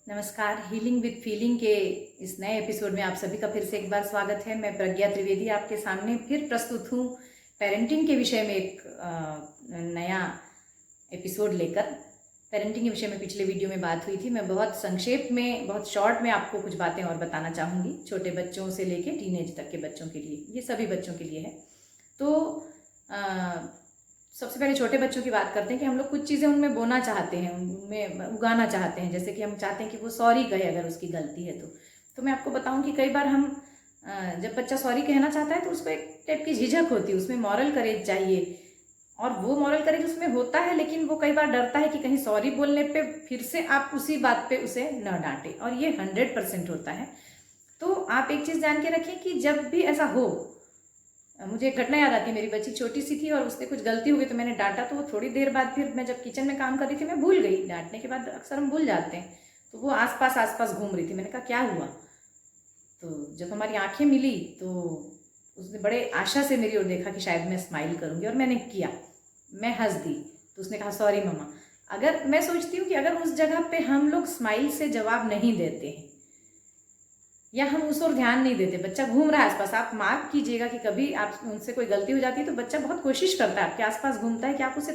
नमस्कार। Healing with feeling के इस नए एपिसोड में आप सभी का फिर से एक बार स्वागत है। मैं प्रज्ञा त्रिवेदी आपके सामने फिर प्रस्तुत हूँ पेरेंटिंग के विषय में एक नया एपिसोड लेकर। पेरेंटिंग के विषय में पिछले वीडियो में बात हुई थी। मैं बहुत संक्षेप में, बहुत शॉर्ट में आपको कुछ बातें और बताना चाहूँगी। छोटे बच्चों से लेके टीनेज तक के बच्चों के लिए, ये सभी बच्चों के लिए है। तो सबसे पहले छोटे बच्चों की बात करते हैं कि हम लोग कुछ चीज़ें उनमें बोना चाहते हैं, उनमें उगाना चाहते हैं। जैसे कि हम चाहते हैं कि वो सॉरी कहे अगर उसकी गलती है तो मैं आपको बताऊं कि कई बार हम जब बच्चा सॉरी कहना चाहता है तो उसको एक टाइप की झिझक होती है, उसमें मॉरल करेज चाहिए। और वो मॉरल करेज उसमें होता है, लेकिन वो कई बार डरता है कि कहीं सॉरी बोलने पे फिर से आप उसी बात पे उसे न डांटे, और ये 100% होता है। तो आप एक चीज़ जान के रखें कि जब भी ऐसा हो, मुझे एक घटना याद आती है। मेरी बच्ची छोटी सी थी और उससे कुछ गलती हो गई तो मैंने डांटा, तो वो थोड़ी देर बाद, फिर मैं जब किचन में काम कर रही थी, मैं भूल गई। डांटने के बाद अक्सर हम भूल जाते हैं। तो वो आसपास घूम रही थी। मैंने कहा क्या हुआ? तो जब हमारी आंखें मिली तो उसने बड़े आशा से मेरी ओर देखा कि शायद मैं स्माइल करूंगी, और मैंने किया, मैं हंस दी। तो उसने कहा सॉरी मम्मा। अगर मैं सोचती हूँ कि अगर उस जगह पे हम लोग स्माइल से जवाब नहीं देते हैं या हम उस ओर ध्यान नहीं देते, बच्चा घूम रहा है आसपास, आप मार्क कीजिएगा कि कभी आप उनसे कोई गलती हो जाती है तो बच्चा बहुत कोशिश करता है, आपके आसपास घूमता है कि आप उसे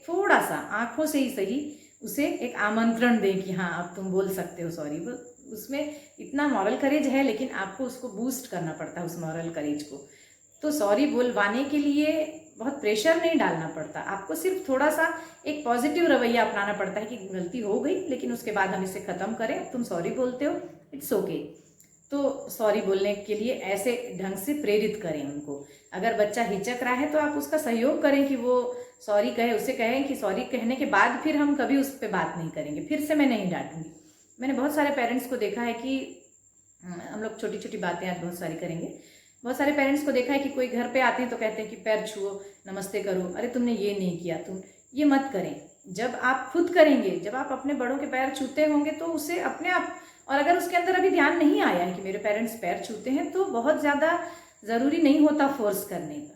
थोड़ा सा आंखों से ही सही उसे एक आमंत्रण दें कि हाँ अब तुम बोल सकते हो सॉरी। वो उसमें इतना मॉरल करेज है, लेकिन आपको उसको बूस्ट करना पड़ता है उस मॉरल करेज को। तो सॉरी बोलवाने के लिए बहुत प्रेशर नहीं डालना पड़ता, आपको सिर्फ थोड़ा सा एक पॉजिटिव रवैया अपनाना पड़ता है कि गलती हो गई, लेकिन उसके बाद हम इसे ख़त्म करें। तुम सॉरी बोलते हो, इट्स ओके। तो सॉरी बोलने के लिए ऐसे ढंग से प्रेरित करें उनको। अगर बच्चा हिचक रहा है तो आप उसका सहयोग करें कि वो सॉरी कहे, उसे कहें कि सॉरी कहने के बाद फिर हम कभी उस पर बात नहीं करेंगे, फिर से मैं नहीं डांटूंगी। मैंने बहुत सारे पेरेंट्स को देखा है कि हम लोग छोटी छोटी बातें आज बहुत सारी करेंगे। बहुत सारे पेरेंट्स को देखा है कि कोई घर पे आते हैं तो कहते हैं कि पैर छुओ, नमस्ते करो, अरे तुमने ये नहीं किया, तुम ये मत करें। जब आप खुद करेंगे, जब आप अपने बड़ों के पैर छूते होंगे तो उसे अपने आप, और अगर उसके अंदर अभी ध्यान नहीं आया है कि मेरे पेरेंट्स पैर छूते हैं, तो बहुत ज़्यादा ज़रूरी नहीं होता फोर्स करने का।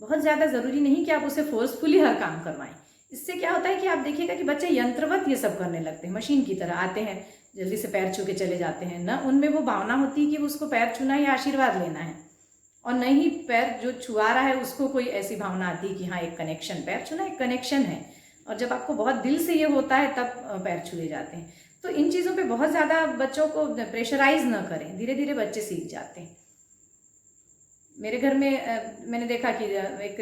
बहुत ज़्यादा ज़रूरी नहीं कि आप उसे फोर्सफुली हर काम करवाएं। इससे क्या होता है कि आप देखिएगा कि बच्चे यंत्रवत ये सब करने लगते हैं, मशीन की तरह आते हैं, जल्दी से पैर छू के चले जाते हैं। ना उनमें वो भावना होती है कि उसको पैर छूना या आशीर्वाद लेना है, और न ही पैर जो छुआ रहा है उसको कोई ऐसी भावना आती है कि हाँ एक कनेक्शन, पैर छूना एक कनेक्शन है। और जब आपको बहुत दिल से ये होता है तब पैर छुए जाते हैं। तो इन चीज़ों पे बहुत ज़्यादा बच्चों को प्रेशराइज न करें, धीरे धीरे बच्चे सीख जाते हैं। मेरे घर में मैंने देखा कि एक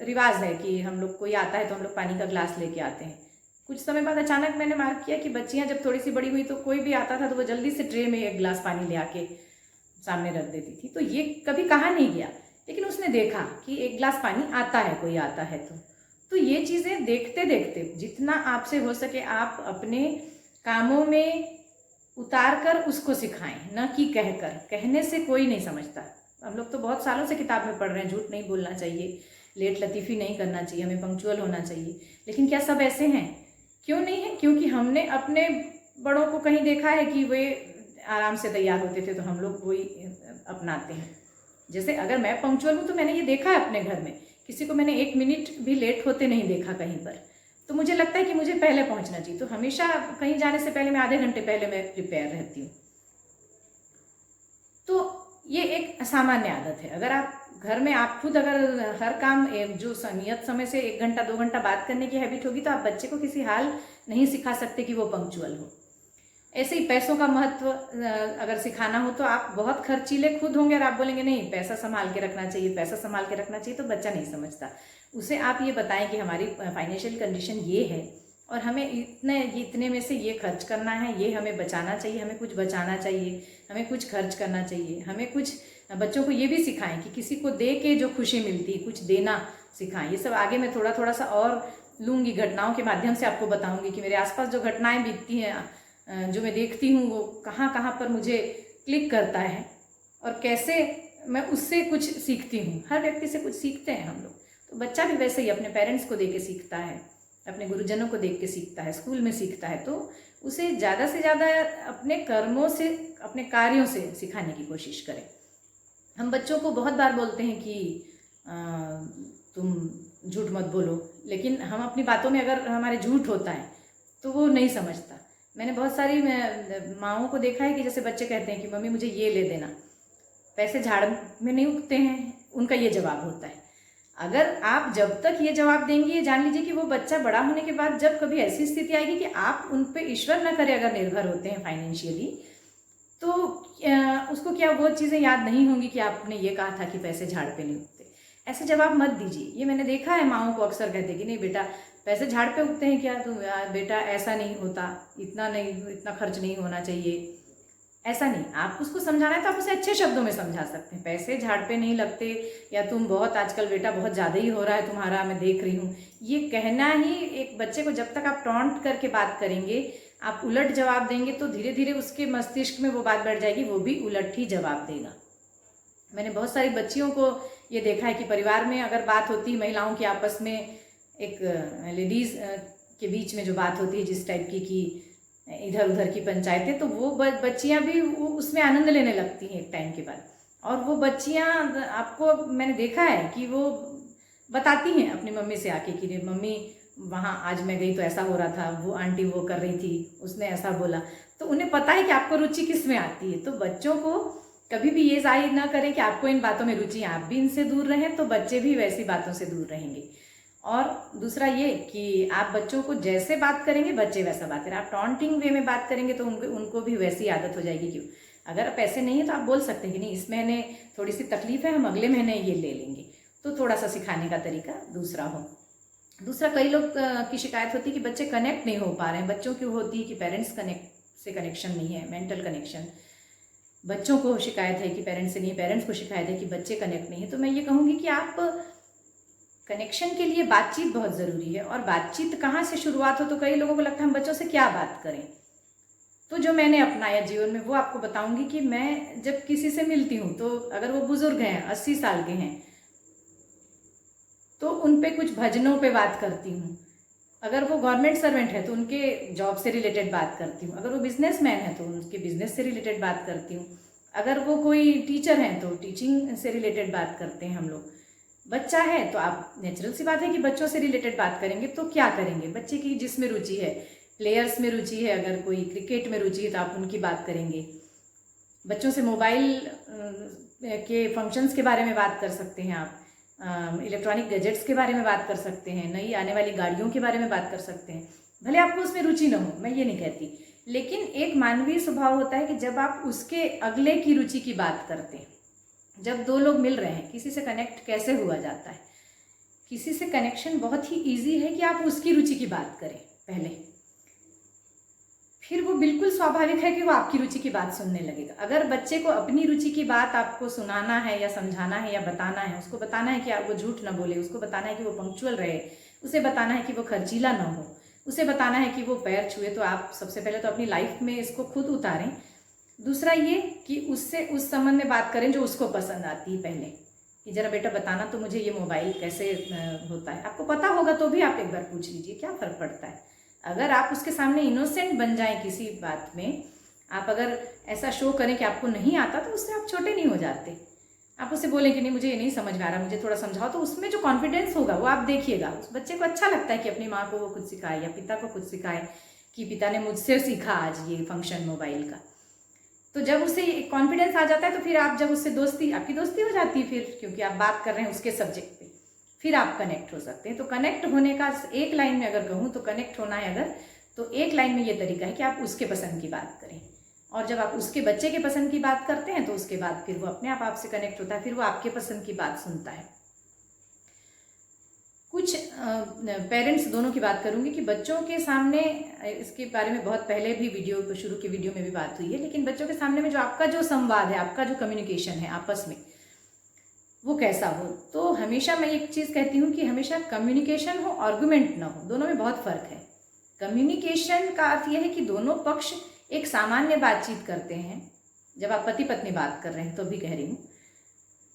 रिवाज है कि हम लोग कोई आता है तो हम लोग पानी का ग्लास लेके आते हैं। कुछ समय बाद अचानक मैंने मार्क किया कि बच्चियां जब थोड़ी सी बड़ी हुई तो कोई भी आता था तो वो जल्दी से ट्रे में एक गिलास पानी ले आके सामने रख देती थी। तो ये कभी कहा नहीं गया, लेकिन उसने देखा कि एक गिलास पानी आता है, कोई आता है तो ये चीज़ें देखते देखते जितना आपसे हो सके आप अपने कामों में उतार कर उसको सिखाएं, न कि कहकर। कहने से कोई नहीं समझता। हम लोग तो बहुत सालों से किताब में पढ़ रहे हैं, झूठ नहीं बोलना चाहिए, लेट लतीफ़ी नहीं करना चाहिए, हमें पंक्चुअल होना चाहिए। लेकिन क्या सब ऐसे हैं? क्यों नहीं है? क्योंकि हमने अपने बड़ों को कहीं देखा है कि वे आराम से तैयार होते थे, तो हम लोग वही अपनाते हैं। जैसे अगर मैं पंक्चुअल हूँ तो मैंने ये देखा है अपने घर में, किसी को मैंने 1 मिनट भी लेट होते नहीं देखा कहीं पर। तो मुझे लगता है कि मुझे पहले पहुँचना चाहिए, तो हमेशा कहीं जाने से पहले मैं आधे घंटे पहले मैं प्रिपेयर रहती हूँ। तो ये एक सामान्य आदत है। अगर आप घर में आप खुद अगर हर काम जो नियत समय से 1 घंटा 2 घंटा बात करने की हैबिट होगी, तो आप बच्चे को किसी हाल नहीं सिखा सकते कि वो पंक्चुअल हो। ऐसे ही पैसों का महत्व अगर सिखाना हो तो आप बहुत खर्चीले खुद होंगे और आप बोलेंगे नहीं पैसा संभाल के रखना चाहिए, पैसा संभाल के रखना चाहिए, तो बच्चा नहीं समझता। उसे आप ये बताएं कि हमारी फाइनेंशियल कंडीशन ये है और हमें इतने में से ये खर्च करना है, ये हमें बचाना चाहिए, हमें कुछ बचाना चाहिए, हमें कुछ खर्च करना चाहिए। हमें कुछ बच्चों को ये भी सिखाएं कि किसी को दे के जो खुशी मिलती है, कुछ देना सिखाएं। ये सब आगे मैं थोड़ा थोड़ा सा और लूँगी, घटनाओं के माध्यम से आपको बताऊँगी कि मेरे आसपास जो घटनाएं बीतती हैं, जो मैं देखती हूँ, वो कहाँ कहाँ पर मुझे क्लिक करता है और कैसे मैं उससे कुछ सीखती हूँ। हर व्यक्ति से कुछ सीखते हैं हम लोग। तो बच्चा भी वैसे ही अपने पेरेंट्स को देख के सीखता है, अपने गुरुजनों को देख के सीखता है, स्कूल में सीखता है। तो उसे ज़्यादा से ज़्यादा अपने कर्मों से, अपने कार्यों से सिखाने की कोशिश करें। हम बच्चों को बहुत बार बोलते हैं कि तुम झूठ मत बोलो, लेकिन हम अपनी बातों में अगर हमारे झूठ होता है तो वो नहीं समझता। मैंने बहुत सारी माँओं को देखा है कि जैसे बच्चे कहते हैं कि मम्मी मुझे ये ले देना, पैसे झाड़ में नहीं उगते हैं, उनका ये जवाब होता है। अगर आप जब तक ये जवाब देंगी, ये जान लीजिए कि वो बच्चा बड़ा होने के बाद जब कभी ऐसी स्थिति आएगी कि आप उन पे ईश्वर न करे अगर निर्भर होते हैं फाइनेंशियली, तो उसको क्या वो चीज़ें याद नहीं होंगी कि आपने ये कहा था कि पैसे झाड़ पे नहीं उगते। ऐसे जवाब मत दीजिए। ये मैंने देखा है, माँओं को अक्सर कहते कि नहीं बेटा पैसे झाड़ पे उगते हैं क्या, तुम बेटा ऐसा नहीं होता, इतना नहीं, इतना खर्च नहीं होना चाहिए। ऐसा नहीं, आप उसको समझाना है तो आप उसे अच्छे शब्दों में समझा सकते हैं। पैसे झाड़ पे नहीं लगते, या तुम बहुत आजकल बेटा बहुत ज़्यादा ही हो रहा है तुम्हारा, मैं देख रही हूँ, ये कहना ही एक बच्चे को जब तक आप टॉन्ट करके बात करेंगे, आप उलट जवाब देंगे तो धीरे धीरे उसके मस्तिष्क में वो बात बैठ जाएगी, वो भी उलट ही जवाब देगा। मैंने बहुत सारी बच्चियों को ये देखा है कि परिवार में अगर बात होती, महिलाओं की आपस में, एक लेडीज़ के बीच में जो बात होती है जिस टाइप की कि इधर उधर की पंचायतें, तो वो बच्चियां भी वो उसमें आनंद लेने लगती हैं एक टाइम के बाद। और वो बच्चियां, आपको मैंने देखा है कि वो बताती हैं अपनी मम्मी से आके कि मम्मी वहाँ आज मैं गई तो ऐसा हो रहा था, वो आंटी वो कर रही थी, उसने ऐसा बोला। तो उन्हें पता है कि आपको रुचि किस में आती है। तो बच्चों को कभी भी ये जाहिर ना करें कि आपको इन बातों में रुचि है, आप भी इनसे दूर रहें तो बच्चे भी वैसी बातों से दूर रहेंगे। और दूसरा ये कि आप बच्चों को जैसे बात करेंगे बच्चे वैसा बात करें। आप टॉन्टिंग वे में बात करेंगे तो उनको भी वैसी आदत हो जाएगी। क्यों, अगर पैसे नहीं है तो आप बोल सकते हैं कि नहीं इस महीने थोड़ी सी तकलीफ है, हम अगले महीने ये ले लेंगे। तो थोड़ा सा सिखाने का तरीका दूसरा हो। दूसरा, कई लोग की शिकायत होती है कि बच्चे कनेक्ट नहीं हो पा रहे हैं। बच्चों की होती है कि पेरेंट्स से कनेक्शन नहीं है, मेंटल कनेक्शन। बच्चों को शिकायत है कि पेरेंट्स से नहीं है, पेरेंट्स को शिकायत है कि बच्चे कनेक्ट नहीं है। तो मैं ये कहूँगी कि आप कनेक्शन के लिए बातचीत बहुत ज़रूरी है। और बातचीत कहाँ से शुरुआत हो, तो कई लोगों को लगता है हम बच्चों से क्या बात करें। तो जो मैंने अपनाया जीवन में वो आपको बताऊंगी कि मैं जब किसी से मिलती हूँ तो अगर वो बुजुर्ग हैं, 80 साल के हैं, तो उन पे कुछ भजनों पे बात करती हूँ। अगर वो गवर्नमेंट सर्वेंट है तो उनके जॉब से रिलेटेड बात करती हूँ। अगर वो बिजनेसमैन है तो उनके बिजनेस से रिलेटेड बात करती हूँ। अगर वो कोई टीचर हैं तो टीचिंग से रिलेटेड बात करते हैं हम लोग। बच्चा है तो आप, नेचुरल सी बात है कि बच्चों से रिलेटेड बात करेंगे। तो क्या करेंगे, बच्चे की जिसमें रुचि है, प्लेयर्स में रुचि है, अगर कोई क्रिकेट में रुचि है तो आप उनकी बात करेंगे। बच्चों से मोबाइल के फंक्शंस के बारे में बात कर सकते हैं आप, इलेक्ट्रॉनिक गैजेट्स के बारे में बात कर सकते हैं, नई आने वाली गाड़ियों के बारे में बात कर सकते हैं। भले आपको उसमें रुचि न हो, मैं ये नहीं कहती, लेकिन एक मानवीय स्वभाव होता है कि जब आप उसके अगले की रुचि की बात करते हैं, जब दो लोग मिल रहे हैं, किसी से कनेक्ट कैसे हुआ जाता है। किसी से कनेक्शन बहुत ही ईजी है कि आप उसकी रुचि की बात करें पहले, फिर वो बिल्कुल स्वाभाविक है कि वो आपकी रुचि की बात सुनने लगेगा। अगर बच्चे को अपनी रुचि की बात आपको सुनाना है या समझाना है या बताना है, उसको बताना है कि आप वो झूठ ना बोले, उसको बताना है कि वो पंक्चुअल रहे, उसे बताना है कि वो खर्चीला ना हो, उसे बताना है कि वो पैर छुए, तो आप सबसे पहले तो अपनी लाइफ में इसको खुद उतारें। दूसरा ये कि उससे उस संबंध में बात करें जो उसको पसंद आती है पहले, कि जरा बेटा बताना तो मुझे ये मोबाइल कैसे होता है। आपको पता होगा तो भी आप एक बार पूछ लीजिए, क्या फ़र्क पड़ता है। अगर आप उसके सामने इनोसेंट बन जाएं किसी बात में, आप अगर ऐसा शो करें कि आपको नहीं आता, तो उससे आप छोटे नहीं हो जाते। आप उससे बोलें कि नहीं मुझे ये नहीं समझ में आ रहा, मुझे थोड़ा समझाओ, तो उसमें जो कॉन्फिडेंस होगा वो आप देखिएगा। उस बच्चे को अच्छा लगता है कि अपनी माँ को वो खुद सिखाए या पिता को खुद सिखाए कि पिता ने मुझसे सीखा आज ये फंक्शन मोबाइल का। तो जब उसे कॉन्फिडेंस आ जाता है तो फिर आप जब उससे दोस्ती, आपकी दोस्ती हो जाती है फिर, क्योंकि आप बात कर रहे हैं उसके सब्जेक्ट पे, फिर आप कनेक्ट हो सकते हैं। तो कनेक्ट होने का एक लाइन में अगर कहूँ तो कनेक्ट होना है अगर, तो एक लाइन में ये तरीका है कि आप उसके पसंद की बात करें। और जब आप उसके बच्चे के पसंद की बात करते हैं तो उसके बाद फिर वो अपने आप आपसे कनेक्ट होता है, फिर वो आपके पसंद की बात सुनता है। कुछ पेरेंट्स दोनों की बात करूंगी कि बच्चों के सामने, इसके बारे में बहुत पहले भी वीडियो, शुरू की वीडियो में भी बात हुई है, लेकिन बच्चों के सामने में जो आपका जो संवाद है, आपका जो कम्युनिकेशन है आपस में, वो कैसा हो। तो हमेशा मैं एक चीज़ कहती हूँ कि हमेशा कम्युनिकेशन हो, आर्गुमेंट ना हो, दोनों में बहुत फ़र्क है। कम्युनिकेशन का अर्थ यह है कि दोनों पक्ष एक सामान्य बातचीत करते हैं। जब आप पति पत्नी बात कर रहे हैं तो भी कह रही हूँ,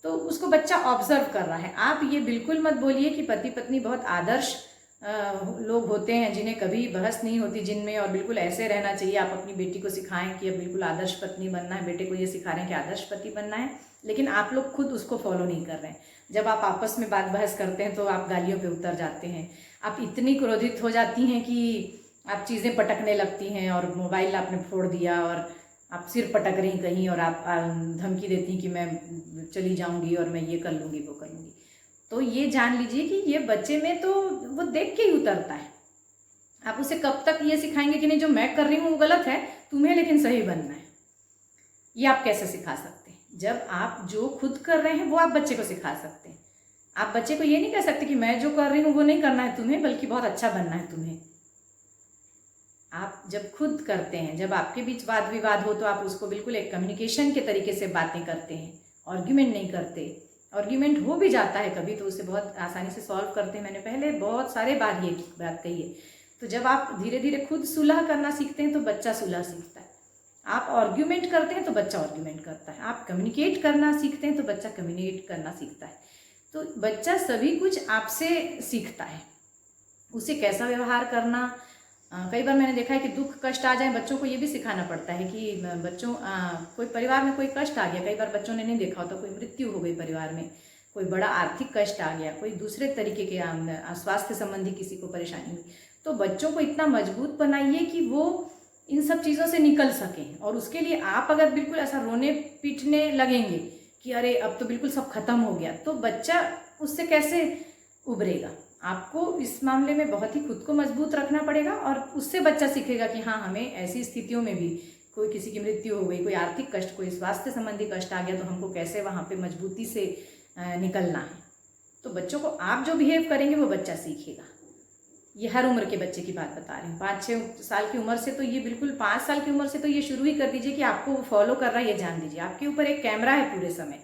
तो उसको बच्चा ऑब्जर्व कर रहा है। आप ये बिल्कुल मत बोलिए कि पति पत्नी बहुत आदर्श लोग होते हैं जिन्हें कभी बहस नहीं होती जिनमें, और बिल्कुल ऐसे रहना चाहिए। आप अपनी बेटी को सिखाएं कि अब बिल्कुल आदर्श पत्नी बनना है, बेटे को ये सिखा रहे हैं कि आदर्श पति बनना है, लेकिन आप लोग खुद उसको फॉलो नहीं कर रहे हैं। जब आप आपस में बात बहस करते हैं तो आप गालियों पे उतर जाते हैं, आप इतनी क्रोधित हो जाती हैं कि आप चीज़ें पटकने लगती हैं और मोबाइल आपने फोड़ दिया और आप सिर पटक रही कहीं और आप धमकी देती कि मैं चली जाऊंगी और मैं ये कर लूँगी वो कर लूँगी। तो ये जान लीजिए कि ये बच्चे में तो वो देख के ही उतरता है। आप उसे कब तक ये सिखाएंगे कि नहीं जो मैं कर रही हूँ वो गलत है, तुम्हें लेकिन सही बनना है, ये आप कैसे सिखा सकते हैं? जब आप जो खुद कर रहे हैं वो आप बच्चे को सिखा सकते हैं। आप बच्चे को ये नहीं कह सकते कि मैं जो कर रही हूँ वो नहीं करना है तुम्हें, बल्कि बहुत अच्छा बनना है तुम्हें। आप जब खुद करते हैं, जब आपके बीच वाद विवाद हो, तो आप उसको बिल्कुल एक कम्युनिकेशन के तरीके से बातें करते हैं, आर्ग्यूमेंट नहीं करते। आर्ग्यूमेंट हो भी जाता है कभी तो उसे बहुत आसानी से सॉल्व करते हैं। मैंने पहले बहुत सारे बार ये बात कही है। तो जब आप धीरे धीरे खुद सुलह करना सीखते हैं तो बच्चा सुलह सीखता है। आप आर्ग्यूमेंट करते हैं तो बच्चा आर्ग्यूमेंट करता है। आप कम्युनिकेट करना सीखते हैं तो बच्चा कम्युनिकेट करना सीखता है। तो बच्चा सभी कुछ आपसे सीखता है, उसे कैसा व्यवहार करना। कई बार मैंने देखा है कि दुख कष्ट आ जाए, बच्चों को ये भी सिखाना पड़ता है कि बच्चों कोई परिवार में कोई कष्ट आ गया, कई बार बच्चों ने नहीं देखा होता, कोई मृत्यु हो गई परिवार में, कोई बड़ा आर्थिक कष्ट आ गया, कोई दूसरे तरीके के स्वास्थ्य संबंधी किसी को परेशानी हुई, तो बच्चों को इतना मजबूत बनाइए कि वो इन सब चीज़ों से निकल सकें। और उसके लिए आप अगर बिल्कुल ऐसा रोने पीटने लगेंगे कि अरे अब तो बिल्कुल सब खत्म हो गया, तो बच्चा उससे कैसे उभरेगा? आपको इस मामले में बहुत ही खुद को मजबूत रखना पड़ेगा और उससे बच्चा सीखेगा कि हाँ, हमें ऐसी स्थितियों में भी, कोई किसी की मृत्यु हो गई, कोई आर्थिक कष्ट, कोई स्वास्थ्य संबंधी कष्ट आ गया, तो हमको कैसे वहाँ पे मजबूती से निकलना है। तो बच्चों को आप जो बिहेव करेंगे वो बच्चा सीखेगा। ये हर उम्र के बच्चे की बात बता रही हूँ। 5-6 साल की उम्र से तो ये बिल्कुल, 5 साल की उम्र से तो ये शुरू ही कर दीजिए कि आपको वो फॉलो कर रहा है, ये जान दीजिए। आपके ऊपर एक कैमरा है पूरे समय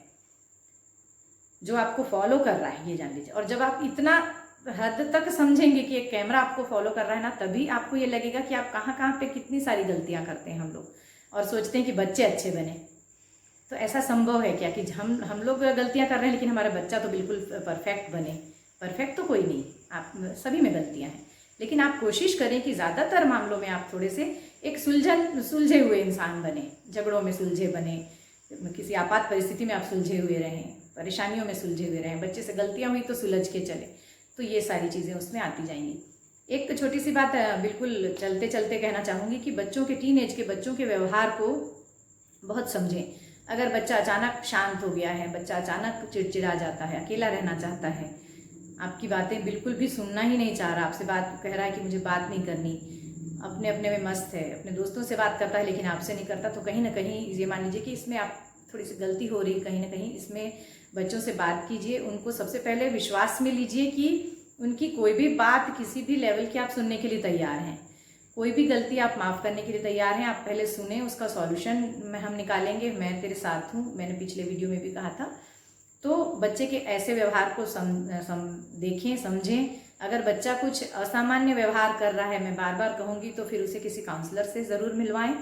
जो आपको फॉलो कर रहा है, ये जान लीजिए। और जब आप इतना हद तक समझेंगे कि एक कैमरा आपको फॉलो कर रहा है ना, तभी आपको ये लगेगा कि आप कहाँ कहाँ पे कितनी सारी गलतियाँ करते हैं हम लोग, और सोचते हैं कि बच्चे अच्छे बने। तो ऐसा संभव है क्या कि हम लोग गलतियाँ कर रहे हैं लेकिन हमारा बच्चा तो बिल्कुल परफेक्ट बने? परफेक्ट तो कोई नहीं, आप सभी में गलतियाँ हैं, लेकिन आप कोशिश करें कि ज़्यादातर मामलों में आप थोड़े से एक सुलझे हुए इंसान बने, झगड़ों में सुलझे बने, किसी आपात परिस्थिति में आप सुलझे हुए रहें, परेशानियों में सुलझे हुए रहें, बच्चे से गलतियाँ हुई तो सुलझ के चले, तो ये सारी चीज़ें उसमें आती जाएंगी। एक छोटी सी बात बिल्कुल चलते चलते कहना चाहूँगी कि बच्चों के, टीन एज के बच्चों के व्यवहार को बहुत समझें। अगर बच्चा अचानक शांत हो गया है, बच्चा अचानक चिड़चिड़ा जाता है, अकेला रहना चाहता है, आपकी बातें बिल्कुल भी सुनना ही नहीं चाह रहा, आपसे बात कह रहा है कि मुझे बात नहीं करनी, अपने अपने में मस्त है, अपने दोस्तों से बात करता है लेकिन आपसे नहीं करता, तो कहीं ना कहीं ये मान लीजिए कि इसमें आप थोड़ी सी गलती हो रही, कहीं ना कहीं इसमें बच्चों से बात कीजिए। उनको सबसे पहले विश्वास में लीजिए कि उनकी कोई भी बात किसी भी लेवल की आप सुनने के लिए तैयार हैं, कोई भी गलती आप माफ़ करने के लिए तैयार हैं। आप पहले सुने, उसका सॉल्यूशन में हम निकालेंगे, मैं तेरे साथ हूँ, मैंने पिछले वीडियो में भी कहा था। तो बच्चे के ऐसे व्यवहार को देखें, समझें। अगर बच्चा कुछ असामान्य व्यवहार कर रहा है, मैं बार बार कहूँगी, तो फिर उसे किसी काउंसलर से ज़रूर मिलवाएं।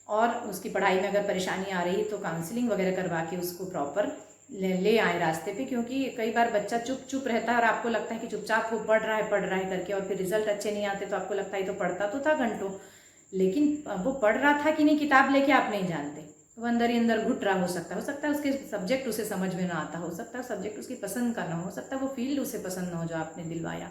और उसकी पढ़ाई में अगर परेशानी आ रही है तो काउंसलिंग वगैरह करवा के उसको प्रॉपर ले आए रास्ते पे। क्योंकि कई बार बच्चा चुप रहता है और आपको लगता है कि चुपचाप वो पढ़ रहा है करके, और फिर रिजल्ट अच्छे नहीं आते तो आपको लगता है तो पढ़ता तो था घंटों, लेकिन वो पढ़ रहा था कि नहीं किताब लेके आप नहीं जानते। वो अंदर ही अंदर घुट रहा हो सकता है उसके सब्जेक्ट उसे समझ में ना आता, हो सकता है सब्जेक्ट उसकी पसंद का ना हो सकता है वो फील्ड उसे पसंद ना हो जो आपने दिलवाया,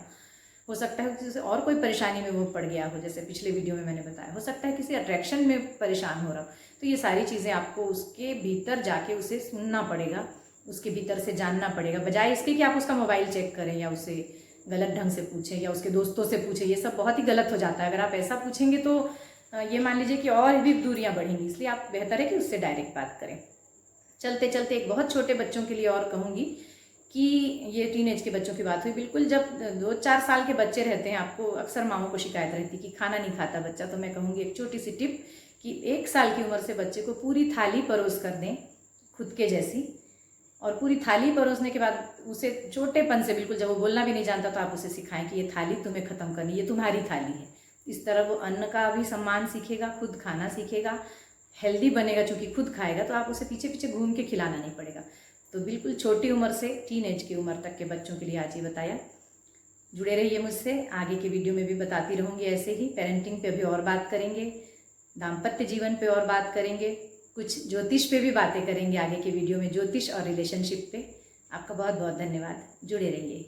हो सकता है किसी और कोई परेशानी में वो पड़ गया हो, जैसे पिछले वीडियो में मैंने बताया, हो सकता है किसी अट्रैक्शन में परेशान हो रहा हो। तो ये सारी चीज़ें आपको उसके भीतर जाके उसे सुनना पड़ेगा, उसके भीतर से जानना पड़ेगा, बजाय इसके कि आप उसका मोबाइल चेक करें या उसे गलत ढंग से पूछें या उसके दोस्तों से पूछें। ये सब बहुत ही गलत हो जाता है। अगर आप ऐसा पूछेंगे तो ये मान लीजिए कि और भी दूरियां बढ़ेंगी, इसलिए आप बेहतर है कि उससे डायरेक्ट बात करें। चलते चलते एक बहुत छोटे बच्चों के लिए और कहूँगी कि ये टीनेज के बच्चों की बात हुई, बिल्कुल जब 2-4 साल के बच्चे रहते हैं, आपको अक्सर माँओं को शिकायत रहती कि खाना नहीं खाता बच्चा, तो मैं कहूँगी एक छोटी सी टिप कि 1 साल की उम्र से बच्चे को पूरी थाली परोस कर दें खुद के जैसी, और पूरी थाली परोसने के बाद उसे छोटेपन से, बिल्कुल जब वो बोलना भी नहीं जानता तो आप उसे सिखाएं कि ये थाली तुम्हें ख़त्म करनी, ये तुम्हारी थाली है। इस तरह वो अन्न का भी सम्मान सीखेगा, खुद खाना सीखेगा, हेल्दी बनेगा, चूँकि खुद खाएगा तो आप उसे पीछे पीछे घूम के खिलाना नहीं पड़ेगा। तो बिल्कुल छोटी उम्र से टीनेज की उम्र तक के बच्चों के लिए आज ये बताया। जुड़े रहिए मुझसे, आगे के वीडियो में भी बताती रहूँगी ऐसे ही। पेरेंटिंग पे भी और बात करेंगे, दाम्पत्य जीवन पे और बात करेंगे, कुछ ज्योतिष पे भी बातें करेंगे आगे के वीडियो में, ज्योतिष और रिलेशनशिप पे। आपका बहुत बहुत धन्यवाद, जुड़े रहिए।